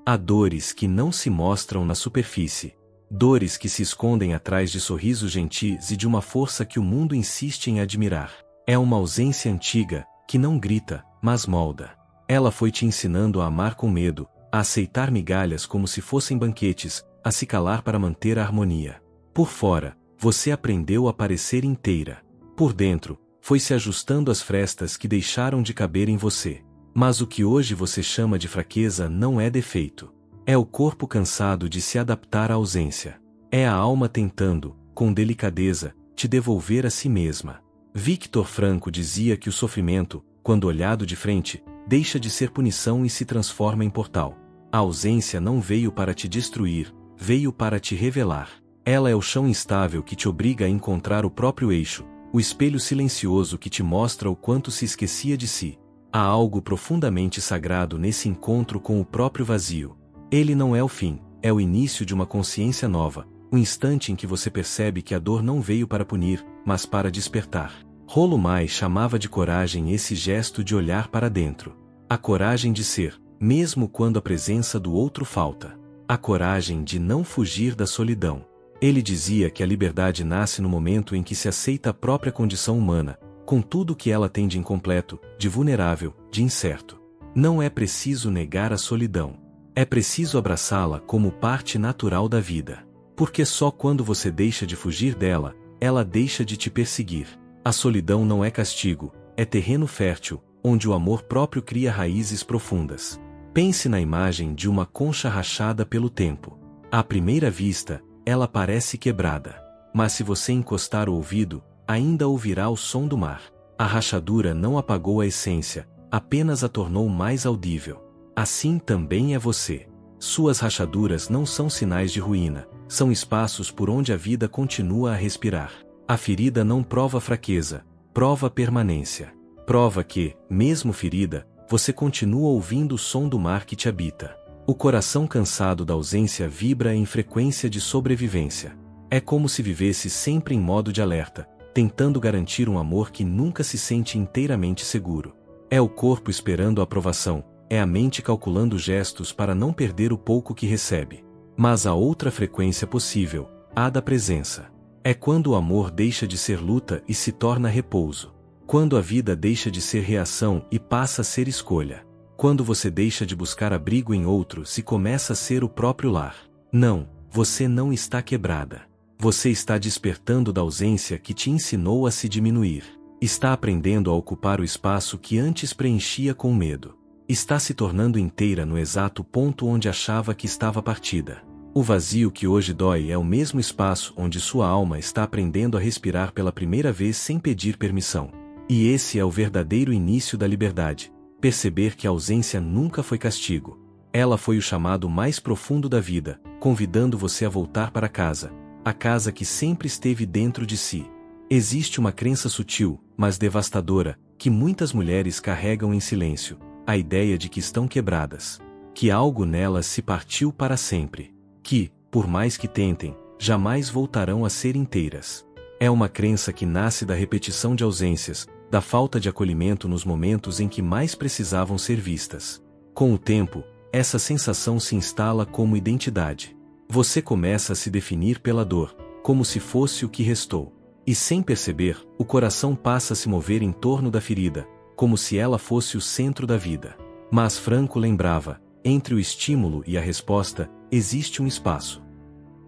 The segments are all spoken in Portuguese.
Há dores que não se mostram na superfície. Dores que se escondem atrás de sorrisos gentis e de uma força que o mundo insiste em admirar. É uma ausência antiga, que não grita, mas molda. Ela foi te ensinando a amar com medo, a aceitar migalhas como se fossem banquetes, a se calar para manter a harmonia. Por fora, você aprendeu a parecer inteira. Por dentro, foi se ajustando às frestas que deixaram de caber em você. Mas o que hoje você chama de fraqueza não é defeito. É o corpo cansado de se adaptar à ausência. É a alma tentando, com delicadeza, te devolver a si mesma. Victor Frankl dizia que o sofrimento, quando olhado de frente, deixa de ser punição e se transforma em portal. A ausência não veio para te destruir, veio para te revelar. Ela é o chão instável que te obriga a encontrar o próprio eixo, o espelho silencioso que te mostra o quanto se esquecia de si. Há algo profundamente sagrado nesse encontro com o próprio vazio. Ele não é o fim, é o início de uma consciência nova, o instante em que você percebe que a dor não veio para punir, mas para despertar. Rollo May chamava de coragem esse gesto de olhar para dentro. A coragem de ser, mesmo quando a presença do outro falta. A coragem de não fugir da solidão. Ele dizia que a liberdade nasce no momento em que se aceita a própria condição humana, com tudo o que ela tem de incompleto, de vulnerável, de incerto. Não é preciso negar a solidão. É preciso abraçá-la como parte natural da vida. Porque só quando você deixa de fugir dela, ela deixa de te perseguir. A solidão não é castigo, é terreno fértil, onde o amor próprio cria raízes profundas. Pense na imagem de uma concha rachada pelo tempo. À primeira vista, ela parece quebrada. Mas se você encostar o ouvido, ainda ouvirá o som do mar. A rachadura não apagou a essência, apenas a tornou mais audível. Assim também é você. Suas rachaduras não são sinais de ruína, são espaços por onde a vida continua a respirar. A ferida não prova fraqueza, prova permanência. Prova que, mesmo ferida, você continua ouvindo o som do mar que te habita. O coração cansado da ausência vibra em frequência de sobrevivência. É como se vivesse sempre em modo de alerta, tentando garantir um amor que nunca se sente inteiramente seguro. É o corpo esperando a aprovação, é a mente calculando gestos para não perder o pouco que recebe. Mas há outra frequência possível, a da presença. É quando o amor deixa de ser luta e se torna repouso. Quando a vida deixa de ser reação e passa a ser escolha. Quando você deixa de buscar abrigo em outros e começa a ser o próprio lar. Não, você não está quebrada. Você está despertando da ausência que te ensinou a se diminuir. Está aprendendo a ocupar o espaço que antes preenchia com medo. Está se tornando inteira no exato ponto onde achava que estava partida. O vazio que hoje dói é o mesmo espaço onde sua alma está aprendendo a respirar pela primeira vez sem pedir permissão. E esse é o verdadeiro início da liberdade. Perceber que a ausência nunca foi castigo. Ela foi o chamado mais profundo da vida, convidando você a voltar para casa. A casa que sempre esteve dentro de si. Existe uma crença sutil, mas devastadora, que muitas mulheres carregam em silêncio. A ideia de que estão quebradas. Que algo nelas se partiu para sempre. Que, por mais que tentem, jamais voltarão a ser inteiras. É uma crença que nasce da repetição de ausências, da falta de acolhimento nos momentos em que mais precisavam ser vistas. Com o tempo, essa sensação se instala como identidade. Você começa a se definir pela dor, como se fosse o que restou. E sem perceber, o coração passa a se mover em torno da ferida, como se ela fosse o centro da vida. Mas Frankl lembrava, entre o estímulo e a resposta, existe um espaço.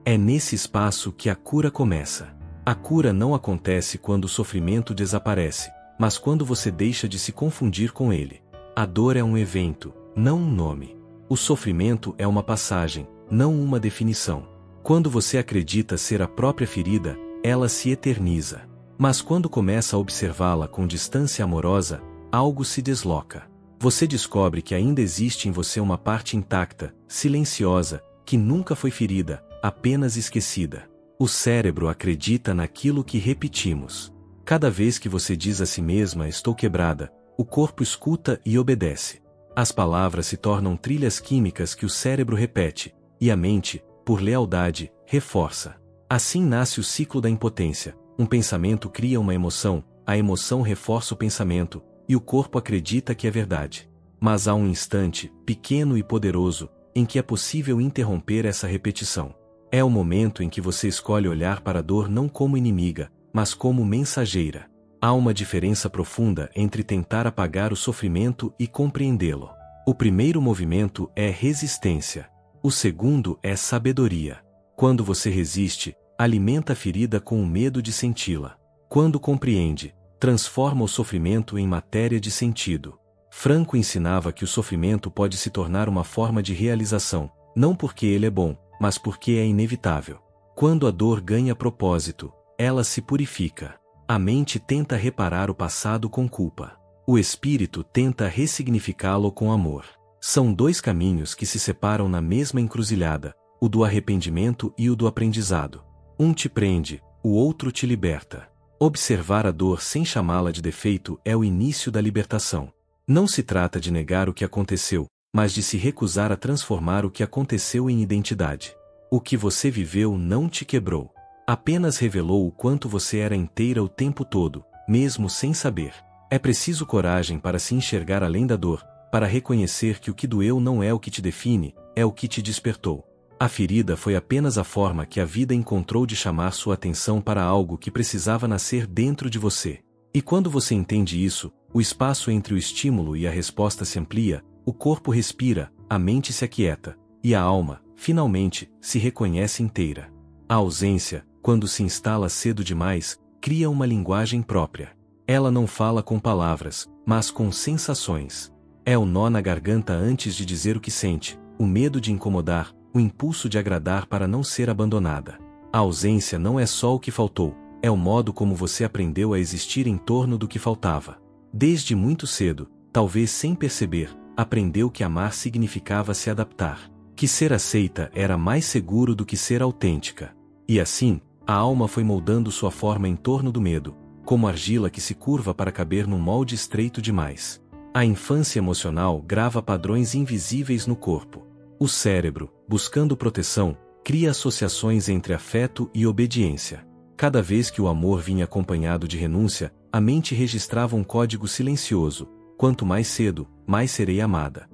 É nesse espaço que a cura começa. A cura não acontece quando o sofrimento desaparece, mas quando você deixa de se confundir com ele. A dor é um evento, não um nome. O sofrimento é uma passagem, não uma definição. Quando você acredita ser a própria ferida, ela se eterniza. Mas quando começa a observá-la com distância amorosa, algo se desloca. Você descobre que ainda existe em você uma parte intacta, silenciosa, que nunca foi ferida, apenas esquecida. O cérebro acredita naquilo que repetimos. Cada vez que você diz a si mesma "estou quebrada", o corpo escuta e obedece. As palavras se tornam trilhas químicas que o cérebro repete, e a mente, por lealdade, reforça. Assim nasce o ciclo da impotência. Um pensamento cria uma emoção, a emoção reforça o pensamento, e o corpo acredita que é verdade. Mas há um instante, pequeno e poderoso, em que é possível interromper essa repetição. É o momento em que você escolhe olhar para a dor não como inimiga, mas como mensageira. Há uma diferença profunda entre tentar apagar o sofrimento e compreendê-lo. O primeiro movimento é resistência. O segundo é sabedoria. Quando você resiste, alimenta a ferida com o medo de senti-la. Quando compreende, transforma o sofrimento em matéria de sentido. Franco ensinava que o sofrimento pode se tornar uma forma de realização, não porque ele é bom, mas porque é inevitável. Quando a dor ganha propósito, ela se purifica. A mente tenta reparar o passado com culpa. O espírito tenta ressignificá-lo com amor. São dois caminhos que se separam na mesma encruzilhada, o do arrependimento e o do aprendizado. Um te prende, o outro te liberta. Observar a dor sem chamá-la de defeito é o início da libertação. Não se trata de negar o que aconteceu, mas de se recusar a transformar o que aconteceu em identidade. O que você viveu não te quebrou. Apenas revelou o quanto você era inteira o tempo todo, mesmo sem saber. É preciso coragem para se enxergar além da dor, para reconhecer que o que doeu não é o que te define, é o que te despertou. A ferida foi apenas a forma que a vida encontrou de chamar sua atenção para algo que precisava nascer dentro de você. E quando você entende isso, o espaço entre o estímulo e a resposta se amplia, o corpo respira, a mente se aquieta, e a alma, finalmente, se reconhece inteira. A ausência, quando se instala cedo demais, cria uma linguagem própria. Ela não fala com palavras, mas com sensações. É o nó na garganta antes de dizer o que sente, o medo de incomodar, o impulso de agradar para não ser abandonada. A ausência não é só o que faltou, é o modo como você aprendeu a existir em torno do que faltava. Desde muito cedo, talvez sem perceber, aprendeu que amar significava se adaptar, que ser aceita era mais seguro do que ser autêntica. E assim, a alma foi moldando sua forma em torno do medo, como argila que se curva para caber num molde estreito demais. A infância emocional grava padrões invisíveis no corpo. O cérebro, buscando proteção, cria associações entre afeto e obediência. Cada vez que o amor vinha acompanhado de renúncia, a mente registrava um código silencioso: quanto mais cedo, mais serei amada.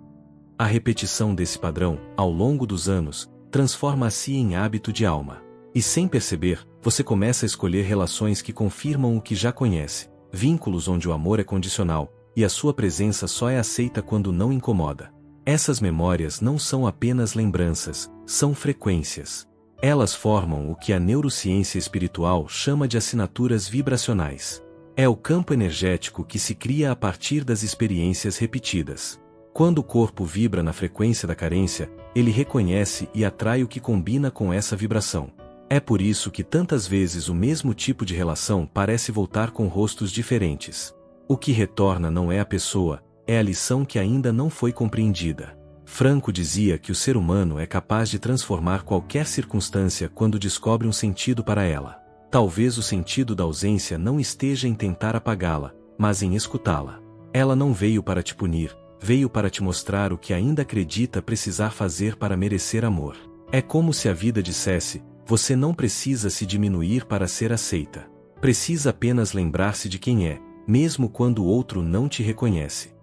A repetição desse padrão, ao longo dos anos, transforma-se em hábito de alma. E sem perceber, você começa a escolher relações que confirmam o que já conhece, vínculos onde o amor é condicional, e a sua presença só é aceita quando não incomoda. Essas memórias não são apenas lembranças, são frequências. Elas formam o que a neurociência espiritual chama de assinaturas vibracionais. É o campo energético que se cria a partir das experiências repetidas. Quando o corpo vibra na frequência da carência, ele reconhece e atrai o que combina com essa vibração. É por isso que tantas vezes o mesmo tipo de relação parece voltar com rostos diferentes. O que retorna não é a pessoa, é a lição que ainda não foi compreendida. Franco dizia que o ser humano é capaz de transformar qualquer circunstância quando descobre um sentido para ela. Talvez o sentido da ausência não esteja em tentar apagá-la, mas em escutá-la. Ela não veio para te punir, veio para te mostrar o que ainda acredita precisar fazer para merecer amor. É como se a vida dissesse: você não precisa se diminuir para ser aceita. Precisa apenas lembrar-se de quem é, mesmo quando o outro não te reconhece.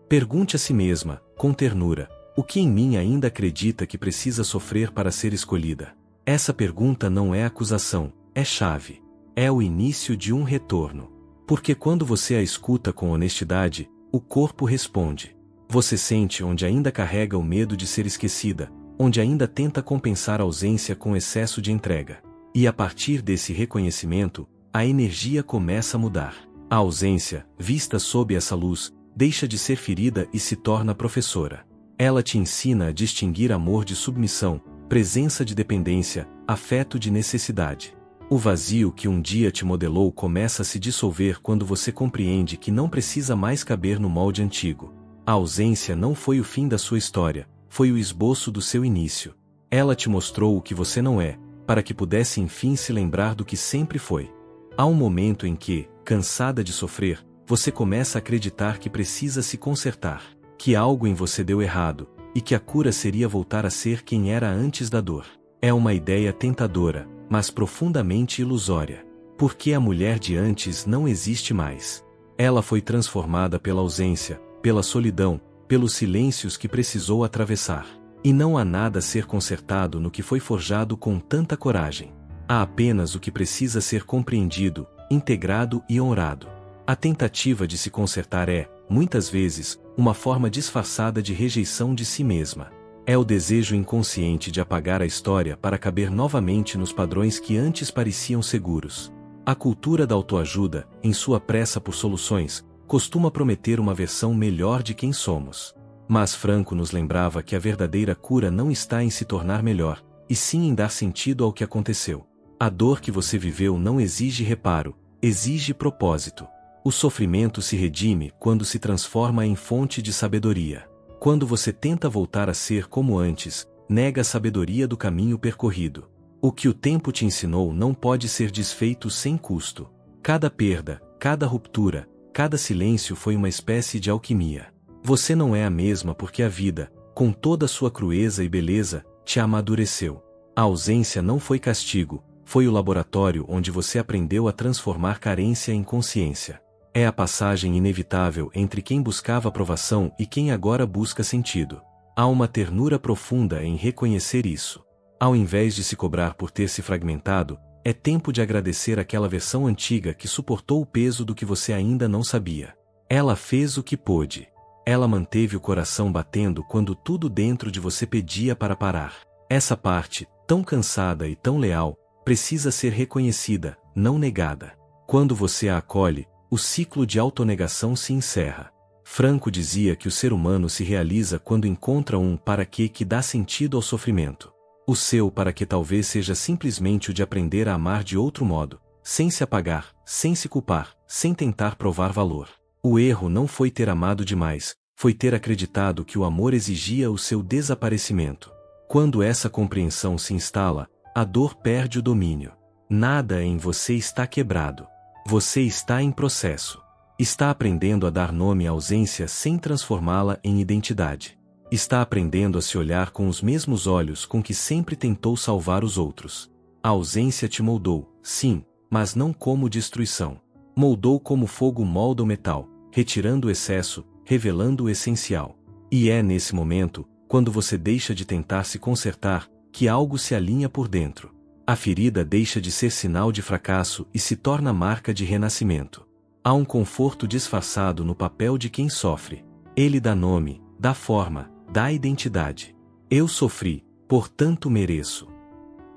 Pergunte a si mesma, com ternura: o que em mim ainda acredita que precisa sofrer para ser escolhida? Essa pergunta não é acusação, é chave. É o início de um retorno. Porque quando você a escuta com honestidade, o corpo responde. Você sente onde ainda carrega o medo de ser esquecida, onde ainda tenta compensar a ausência com excesso de entrega. E a partir desse reconhecimento, a energia começa a mudar. A ausência, vista sob essa luz, deixa de ser ferida e se torna professora. Ela te ensina a distinguir amor de submissão, presença de dependência, afeto de necessidade. O vazio que um dia te modelou começa a se dissolver quando você compreende que não precisa mais caber no molde antigo. A ausência não foi o fim da sua história, foi o esboço do seu início. Ela te mostrou o que você não é, para que pudesse enfim se lembrar do que sempre foi. Há um momento em que, cansada de sofrer, você começa a acreditar que precisa se consertar, que algo em você deu errado, e que a cura seria voltar a ser quem era antes da dor. É uma ideia tentadora, mas profundamente ilusória. Porque a mulher de antes não existe mais. Ela foi transformada pela ausência, pela solidão, pelos silêncios que precisou atravessar. E não há nada a ser consertado no que foi forjado com tanta coragem. Há apenas o que precisa ser compreendido, integrado e honrado. A tentativa de se consertar é, muitas vezes, uma forma disfarçada de rejeição de si mesma. É o desejo inconsciente de apagar a história para caber novamente nos padrões que antes pareciam seguros. A cultura da autoajuda, em sua pressa por soluções, costuma prometer uma versão melhor de quem somos. Mas Franco nos lembrava que a verdadeira cura não está em se tornar melhor, e sim em dar sentido ao que aconteceu. A dor que você viveu não exige reparo, exige propósito. O sofrimento se redime quando se transforma em fonte de sabedoria. Quando você tenta voltar a ser como antes, nega a sabedoria do caminho percorrido. O que o tempo te ensinou não pode ser desfeito sem custo. Cada perda, cada ruptura, cada silêncio foi uma espécie de alquimia. Você não é a mesma porque a vida, com toda a sua crueza e beleza, te amadureceu. A ausência não foi castigo, foi o laboratório onde você aprendeu a transformar carência em consciência. É a passagem inevitável entre quem buscava aprovação e quem agora busca sentido. Há uma ternura profunda em reconhecer isso. Ao invés de se cobrar por ter se fragmentado, é tempo de agradecer aquela versão antiga que suportou o peso do que você ainda não sabia. Ela fez o que pôde. Ela manteve o coração batendo quando tudo dentro de você pedia para parar. Essa parte, tão cansada e tão leal, precisa ser reconhecida, não negada. Quando você a acolhe, o ciclo de autonegação se encerra. Franco dizia que o ser humano se realiza quando encontra um para quê que dá sentido ao sofrimento. O seu para quê talvez seja simplesmente o de aprender a amar de outro modo, sem se apagar, sem se culpar, sem tentar provar valor. O erro não foi ter amado demais, foi ter acreditado que o amor exigia o seu desaparecimento. Quando essa compreensão se instala, a dor perde o domínio. Nada em você está quebrado. Você está em processo. Está aprendendo a dar nome à ausência sem transformá-la em identidade. Está aprendendo a se olhar com os mesmos olhos com que sempre tentou salvar os outros. A ausência te moldou, sim, mas não como destruição. Moldou como fogo molda o metal, retirando o excesso, revelando o essencial. E é nesse momento, quando você deixa de tentar se consertar, que algo se alinha por dentro. A ferida deixa de ser sinal de fracasso e se torna marca de renascimento. Há um conforto disfarçado no papel de quem sofre. Ele dá nome, dá forma, dá identidade. Eu sofri, portanto mereço.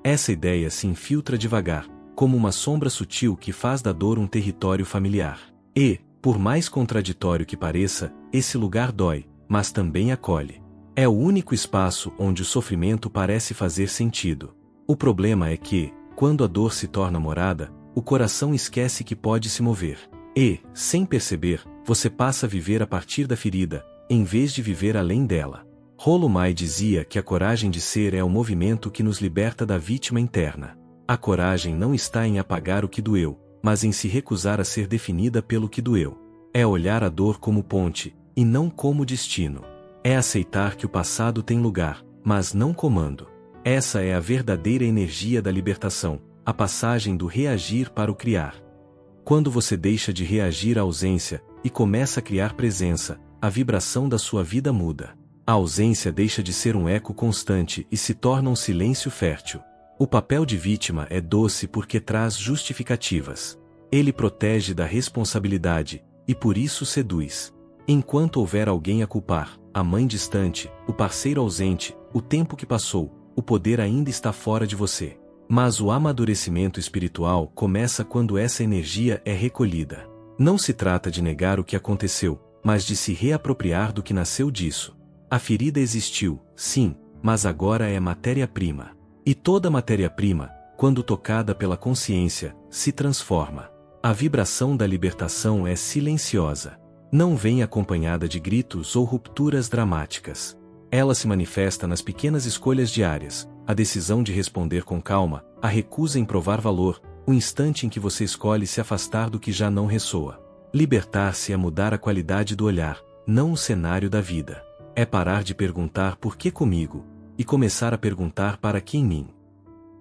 Essa ideia se infiltra devagar, como uma sombra sutil que faz da dor um território familiar. E, por mais contraditório que pareça, esse lugar dói, mas também acolhe. É o único espaço onde o sofrimento parece fazer sentido. O problema é que, quando a dor se torna morada, o coração esquece que pode se mover. E, sem perceber, você passa a viver a partir da ferida, em vez de viver além dela. Rollo May dizia que a coragem de ser é o movimento que nos liberta da vítima interna. A coragem não está em apagar o que doeu, mas em se recusar a ser definida pelo que doeu. É olhar a dor como ponte, e não como destino. É aceitar que o passado tem lugar, mas não comando. Essa é a verdadeira energia da libertação, a passagem do reagir para o criar. Quando você deixa de reagir à ausência, e começa a criar presença, a vibração da sua vida muda. A ausência deixa de ser um eco constante e se torna um silêncio fértil. O papel de vítima é doce porque traz justificativas. Ele protege da responsabilidade, e por isso seduz. Enquanto houver alguém a culpar, a mãe distante, o parceiro ausente, o tempo que passou, o poder ainda está fora de você. Mas o amadurecimento espiritual começa quando essa energia é recolhida. Não se trata de negar o que aconteceu, mas de se reapropriar do que nasceu disso. A ferida existiu, sim, mas agora é matéria-prima. E toda matéria-prima, quando tocada pela consciência, se transforma. A vibração da libertação é silenciosa. Não vem acompanhada de gritos ou rupturas dramáticas. Ela se manifesta nas pequenas escolhas diárias, a decisão de responder com calma, a recusa em provar valor, o instante em que você escolhe se afastar do que já não ressoa. Libertar-se é mudar a qualidade do olhar, não o cenário da vida. É parar de perguntar por que comigo, e começar a perguntar para que em mim.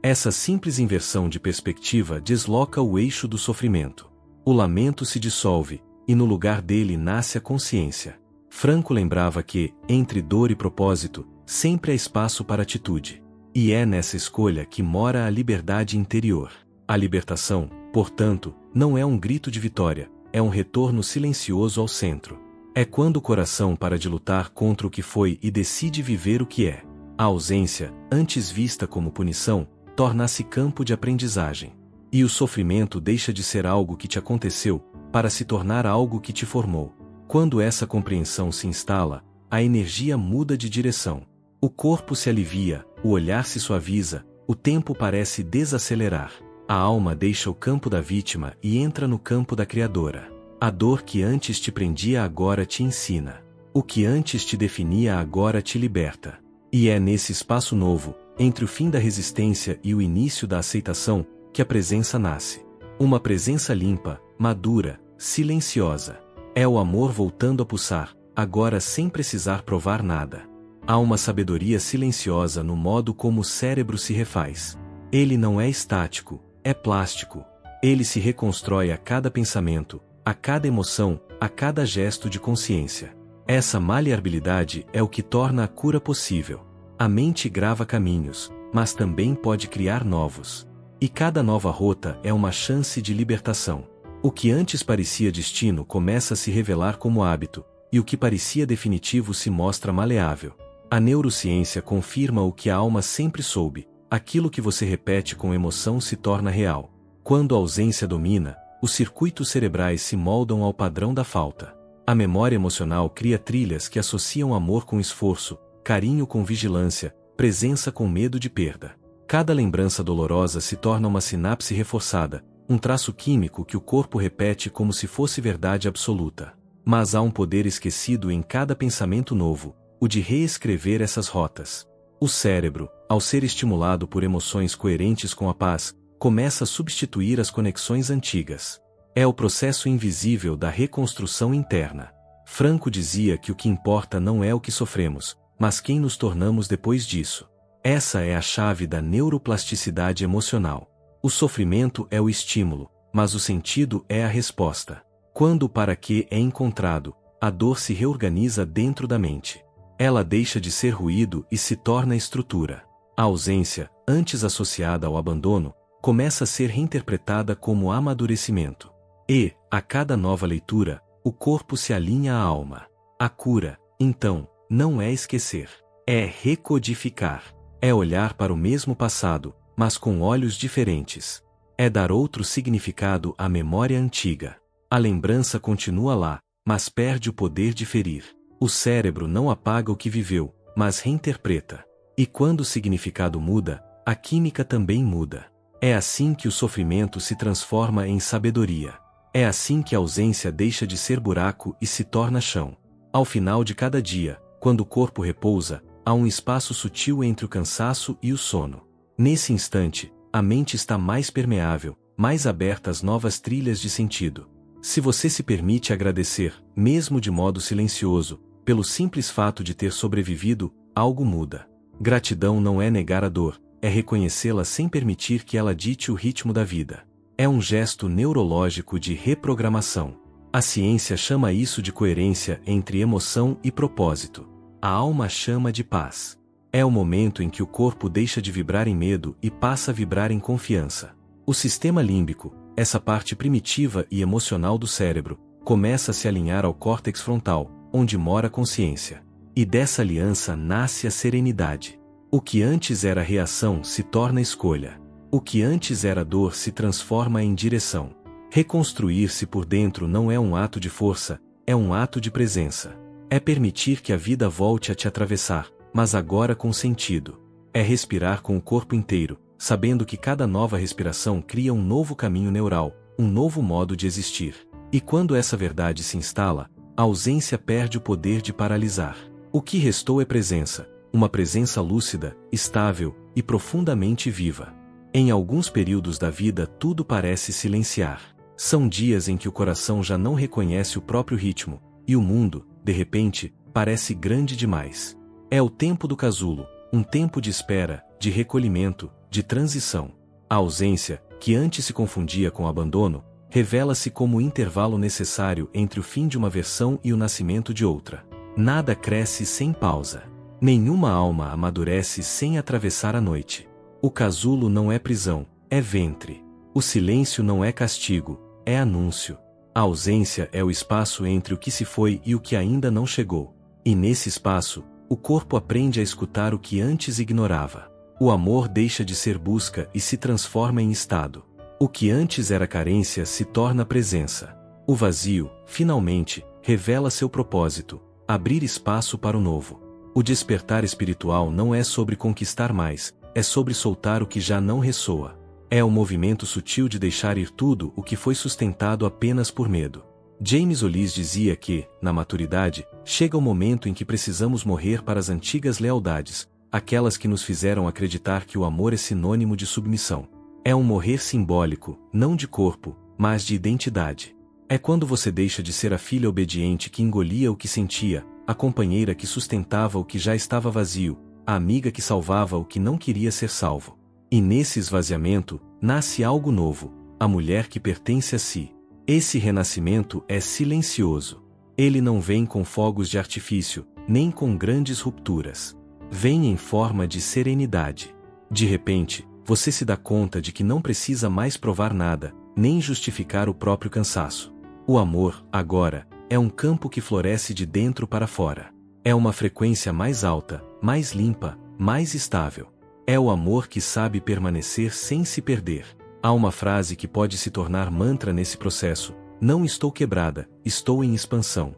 Essa simples inversão de perspectiva desloca o eixo do sofrimento. O lamento se dissolve, e no lugar dele nasce a consciência. Franco lembrava que, entre dor e propósito, Sempre há espaço para atitude. E é nessa escolha que mora a liberdade interior. A libertação, portanto, não é um grito de vitória, é um retorno silencioso ao centro. É quando o coração para de lutar contra o que foi e decide viver o que é. A ausência, antes vista como punição, torna-se campo de aprendizagem. E o sofrimento deixa de ser algo que te aconteceu, para se tornar algo que te formou. Quando essa compreensão se instala, a energia muda de direção. O corpo se alivia, o olhar se suaviza, o tempo parece desacelerar. A alma deixa o campo da vítima e entra no campo da criadora. A dor que antes te prendia agora te ensina. O que antes te definia agora te liberta. E é nesse espaço novo, entre o fim da resistência e o início da aceitação, que a presença nasce. Uma presença limpa, madura, silenciosa. É o amor voltando a pulsar, agora sem precisar provar nada. Há uma sabedoria silenciosa no modo como o cérebro se refaz. Ele não é estático, é plástico. Ele se reconstrói a cada pensamento, a cada emoção, a cada gesto de consciência. Essa maleabilidade é o que torna a cura possível. A mente grava caminhos, mas também pode criar novos. E cada nova rota é uma chance de libertação. O que antes parecia destino começa a se revelar como hábito, e o que parecia definitivo se mostra maleável. A neurociência confirma o que a alma sempre soube: aquilo que você repete com emoção se torna real. Quando a ausência domina, os circuitos cerebrais se moldam ao padrão da falta. A memória emocional cria trilhas que associam amor com esforço, carinho com vigilância, presença com medo de perda. Cada lembrança dolorosa se torna uma sinapse reforçada, um traço químico que o corpo repete como se fosse verdade absoluta. Mas há um poder esquecido em cada pensamento novo, o de reescrever essas rotas. O cérebro, ao ser estimulado por emoções coerentes com a paz, começa a substituir as conexões antigas. É o processo invisível da reconstrução interna. Franco dizia que o que importa não é o que sofremos, mas quem nos tornamos depois disso. Essa é a chave da neuroplasticidade emocional. O sofrimento é o estímulo, mas o sentido é a resposta. Quando o para quê é encontrado, a dor se reorganiza dentro da mente. Ela deixa de ser ruído e se torna estrutura. A ausência, antes associada ao abandono, começa a ser reinterpretada como amadurecimento. E, a cada nova leitura, o corpo se alinha à alma. A cura, então, não é esquecer. É recodificar. É olhar para o mesmo passado, mas com olhos diferentes. É dar outro significado à memória antiga. A lembrança continua lá, mas perde o poder de ferir. O cérebro não apaga o que viveu, mas reinterpreta. E quando o significado muda, a química também muda. É assim que o sofrimento se transforma em sabedoria. É assim que a ausência deixa de ser buraco e se torna chão. Ao final de cada dia, quando o corpo repousa, há um espaço sutil entre o cansaço e o sono. Nesse instante, a mente está mais permeável, mais aberta às novas trilhas de sentido. Se você se permite agradecer, mesmo de modo silencioso, pelo simples fato de ter sobrevivido, algo muda. Gratidão não é negar a dor, é reconhecê-la sem permitir que ela dite o ritmo da vida. É um gesto neurológico de reprogramação. A ciência chama isso de coerência entre emoção e propósito. A alma chama de paz. É o momento em que o corpo deixa de vibrar em medo e passa a vibrar em confiança. O sistema límbico, essa parte primitiva e emocional do cérebro, começa a se alinhar ao córtex frontal, onde mora a consciência. E dessa aliança nasce a serenidade. O que antes era reação se torna escolha. O que antes era dor se transforma em direção. Reconstruir-se por dentro não é um ato de força, é um ato de presença. É permitir que a vida volte a te atravessar, mas agora com sentido. É respirar com o corpo inteiro, sabendo que cada nova respiração cria um novo caminho neural, um novo modo de existir. E quando essa verdade se instala, a ausência perde o poder de paralisar. O que restou é presença, uma presença lúcida, estável e profundamente viva. Em alguns períodos da vida tudo parece silenciar. São dias em que o coração já não reconhece o próprio ritmo, e o mundo, de repente, parece grande demais. É o tempo do casulo, um tempo de espera, de recolhimento, de transição. A ausência, que antes se confundia com abandono, revela-se como o intervalo necessário entre o fim de uma versão e o nascimento de outra. Nada cresce sem pausa. Nenhuma alma amadurece sem atravessar a noite. O casulo não é prisão, é ventre. O silêncio não é castigo, é anúncio. A ausência é o espaço entre o que se foi e o que ainda não chegou. E nesse espaço, o corpo aprende a escutar o que antes ignorava. O amor deixa de ser busca e se transforma em estado. O que antes era carência se torna presença. O vazio, finalmente, revela seu propósito: abrir espaço para o novo. O despertar espiritual não é sobre conquistar mais, é sobre soltar o que já não ressoa. É o movimento sutil de deixar ir tudo o que foi sustentado apenas por medo. James Hollis dizia que, na maturidade, chega o momento em que precisamos morrer para as antigas lealdades, aquelas que nos fizeram acreditar que o amor é sinônimo de submissão. É um morrer simbólico, não de corpo, mas de identidade. É quando você deixa de ser a filha obediente que engolia o que sentia, a companheira que sustentava o que já estava vazio, a amiga que salvava o que não queria ser salvo. E nesse esvaziamento, nasce algo novo, a mulher que pertence a si. Esse renascimento é silencioso. Ele não vem com fogos de artifício, nem com grandes rupturas. Vem em forma de serenidade. De repente, você se dá conta de que não precisa mais provar nada, nem justificar o próprio cansaço. O amor, agora, é um campo que floresce de dentro para fora. É uma frequência mais alta, mais limpa, mais estável. É o amor que sabe permanecer sem se perder. Há uma frase que pode se tornar mantra nesse processo: não estou quebrada, estou em expansão.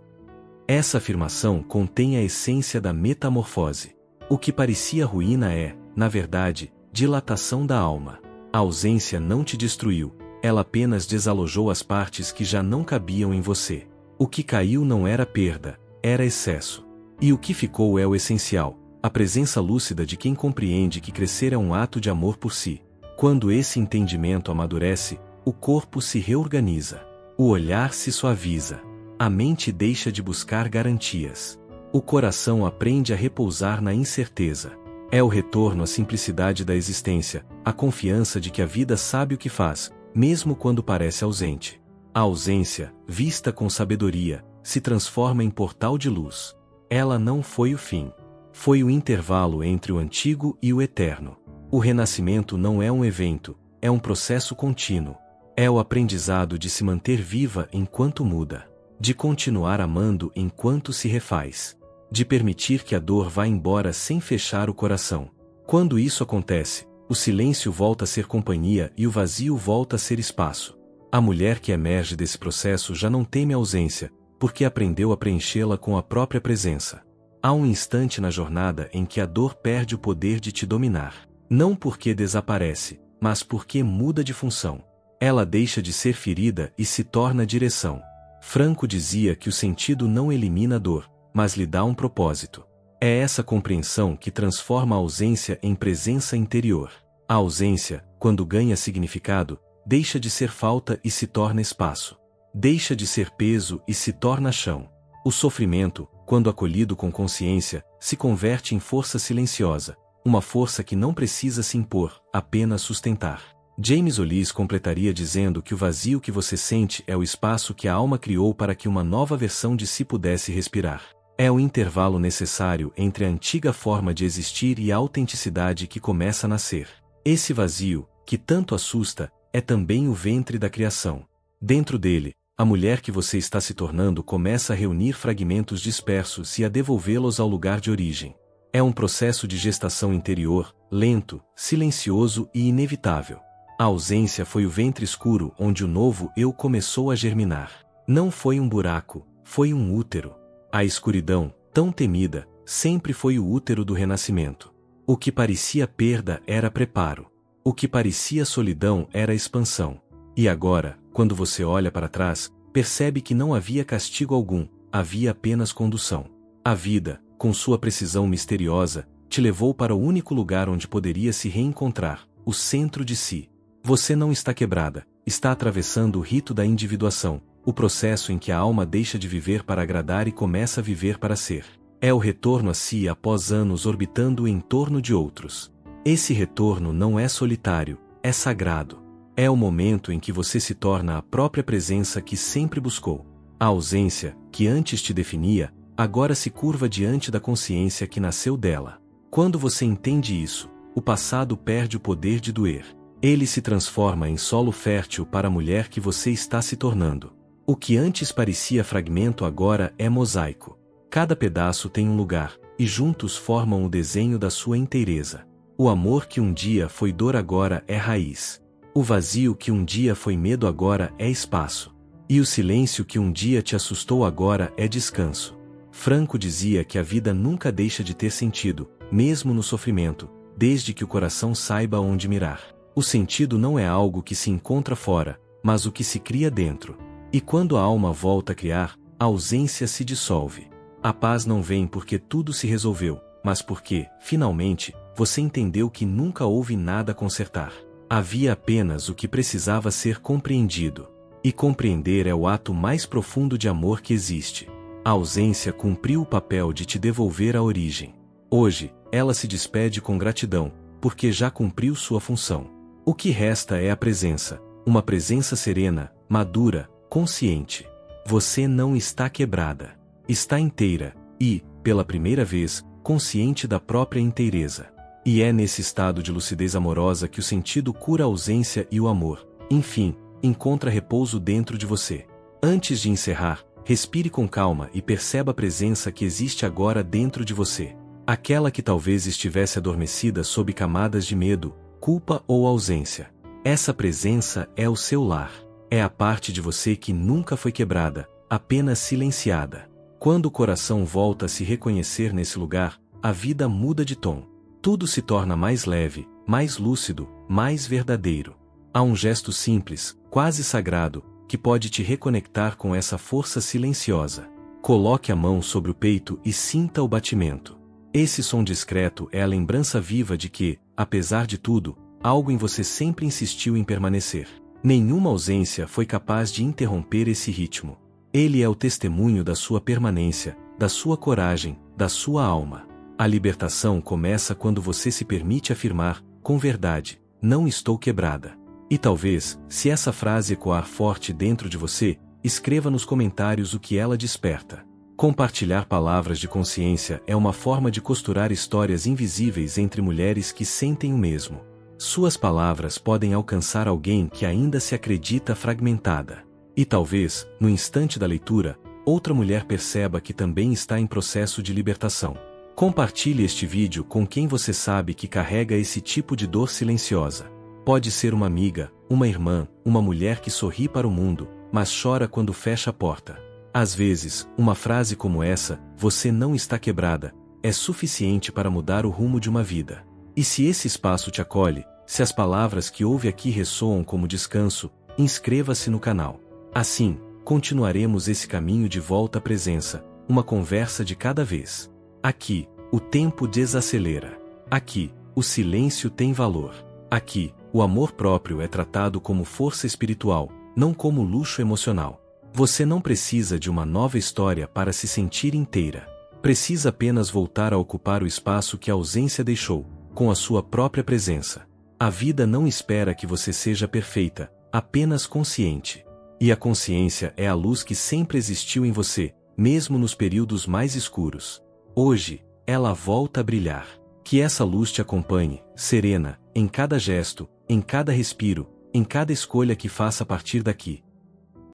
Essa afirmação contém a essência da metamorfose. O que parecia ruína é, na verdade, dilatação da alma. A ausência não te destruiu, ela apenas desalojou as partes que já não cabiam em você. O que caiu não era perda, era excesso. E o que ficou é o essencial, a presença lúcida de quem compreende que crescer é um ato de amor por si. Quando esse entendimento amadurece, o corpo se reorganiza, o olhar se suaviza, a mente deixa de buscar garantias. O coração aprende a repousar na incerteza. É o retorno à simplicidade da existência, a confiança de que a vida sabe o que faz, mesmo quando parece ausente. A ausência, vista com sabedoria, se transforma em portal de luz. Ela não foi o fim. Foi o intervalo entre o antigo e o eterno. O renascimento não é um evento, é um processo contínuo. É o aprendizado de se manter viva enquanto muda, de continuar amando enquanto se refaz, de permitir que a dor vá embora sem fechar o coração. Quando isso acontece, o silêncio volta a ser companhia e o vazio volta a ser espaço. A mulher que emerge desse processo já não teme a ausência, porque aprendeu a preenchê-la com a própria presença. Há um instante na jornada em que a dor perde o poder de te dominar. Não porque desaparece, mas porque muda de função. Ela deixa de ser ferida e se torna direção. Franco dizia que o sentido não elimina a dor, mas lhe dá um propósito. É essa compreensão que transforma a ausência em presença interior. A ausência, quando ganha significado, deixa de ser falta e se torna espaço. Deixa de ser peso e se torna chão. O sofrimento, quando acolhido com consciência, se converte em força silenciosa, uma força que não precisa se impor, apenas sustentar. James Hollis completaria dizendo que o vazio que você sente é o espaço que a alma criou para que uma nova versão de si pudesse respirar. É o intervalo necessário entre a antiga forma de existir e a autenticidade que começa a nascer. Esse vazio, que tanto assusta, é também o ventre da criação. Dentro dele, a mulher que você está se tornando começa a reunir fragmentos dispersos e a devolvê-los ao lugar de origem. É um processo de gestação interior, lento, silencioso e inevitável. A ausência foi o ventre escuro onde o novo eu começou a germinar. Não foi um buraco, foi um útero. A escuridão, tão temida, sempre foi o útero do renascimento. O que parecia perda era preparo. O que parecia solidão era expansão. E agora, quando você olha para trás, percebe que não havia castigo algum, havia apenas condução. A vida, com sua precisão misteriosa, te levou para o único lugar onde poderia se reencontrar, o centro de si. Você não está quebrada, está atravessando o rito da individuação, o processo em que a alma deixa de viver para agradar e começa a viver para ser. É o retorno a si após anos orbitando em torno de outros. Esse retorno não é solitário, é sagrado. É o momento em que você se torna a própria presença que sempre buscou. A ausência, que antes te definia, agora se curva diante da consciência que nasceu dela. Quando você entende isso, o passado perde o poder de doer. Ele se transforma em solo fértil para a mulher que você está se tornando. O que antes parecia fragmento agora é mosaico. Cada pedaço tem um lugar, e juntos formam o desenho da sua inteireza. O amor que um dia foi dor agora é raiz. O vazio que um dia foi medo agora é espaço. E o silêncio que um dia te assustou agora é descanso. Franco dizia que a vida nunca deixa de ter sentido, mesmo no sofrimento, desde que o coração saiba onde mirar. O sentido não é algo que se encontra fora, mas o que se cria dentro. E quando a alma volta a criar, a ausência se dissolve. A paz não vem porque tudo se resolveu, mas porque, finalmente, você entendeu que nunca houve nada a consertar. Havia apenas o que precisava ser compreendido. E compreender é o ato mais profundo de amor que existe. A ausência cumpriu o papel de te devolver à origem. Hoje, ela se despede com gratidão, porque já cumpriu sua função. O que resta é a presença, uma presença serena, madura, consciente. Você não está quebrada. Está inteira, e, pela primeira vez, consciente da própria inteireza. E é nesse estado de lucidez amorosa que o sentido cura a ausência e o amor, enfim, encontra repouso dentro de você. Antes de encerrar, respire com calma e perceba a presença que existe agora dentro de você. Aquela que talvez estivesse adormecida sob camadas de medo, culpa ou ausência. Essa presença é o seu lar. É a parte de você que nunca foi quebrada, apenas silenciada. Quando o coração volta a se reconhecer nesse lugar, a vida muda de tom. Tudo se torna mais leve, mais lúcido, mais verdadeiro. Há um gesto simples, quase sagrado, que pode te reconectar com essa força silenciosa. Coloque a mão sobre o peito e sinta o batimento. Esse som discreto é a lembrança viva de que, apesar de tudo, algo em você sempre insistiu em permanecer. Nenhuma ausência foi capaz de interromper esse ritmo. Ele é o testemunho da sua permanência, da sua coragem, da sua alma. A libertação começa quando você se permite afirmar, com verdade, não estou quebrada. E talvez, se essa frase ecoar forte dentro de você, escreva nos comentários o que ela desperta. Compartilhar palavras de consciência é uma forma de costurar histórias invisíveis entre mulheres que sentem o mesmo. Suas palavras podem alcançar alguém que ainda se acredita fragmentada. E talvez, no instante da leitura, outra mulher perceba que também está em processo de libertação. Compartilhe este vídeo com quem você sabe que carrega esse tipo de dor silenciosa. Pode ser uma amiga, uma irmã, uma mulher que sorri para o mundo, mas chora quando fecha a porta. Às vezes, uma frase como essa, "Você não está quebrada", é suficiente para mudar o rumo de uma vida. E se esse espaço te acolhe, se as palavras que ouve aqui ressoam como descanso, inscreva-se no canal. Assim, continuaremos esse caminho de volta à presença, uma conversa de cada vez. Aqui, o tempo desacelera. Aqui, o silêncio tem valor. Aqui, o amor próprio é tratado como força espiritual, não como luxo emocional. Você não precisa de uma nova história para se sentir inteira. Precisa apenas voltar a ocupar o espaço que a ausência deixou, com a sua própria presença. A vida não espera que você seja perfeita, apenas consciente. E a consciência é a luz que sempre existiu em você, mesmo nos períodos mais escuros. Hoje, ela volta a brilhar. Que essa luz te acompanhe, serena, em cada gesto, em cada respiro, em cada escolha que faça a partir daqui.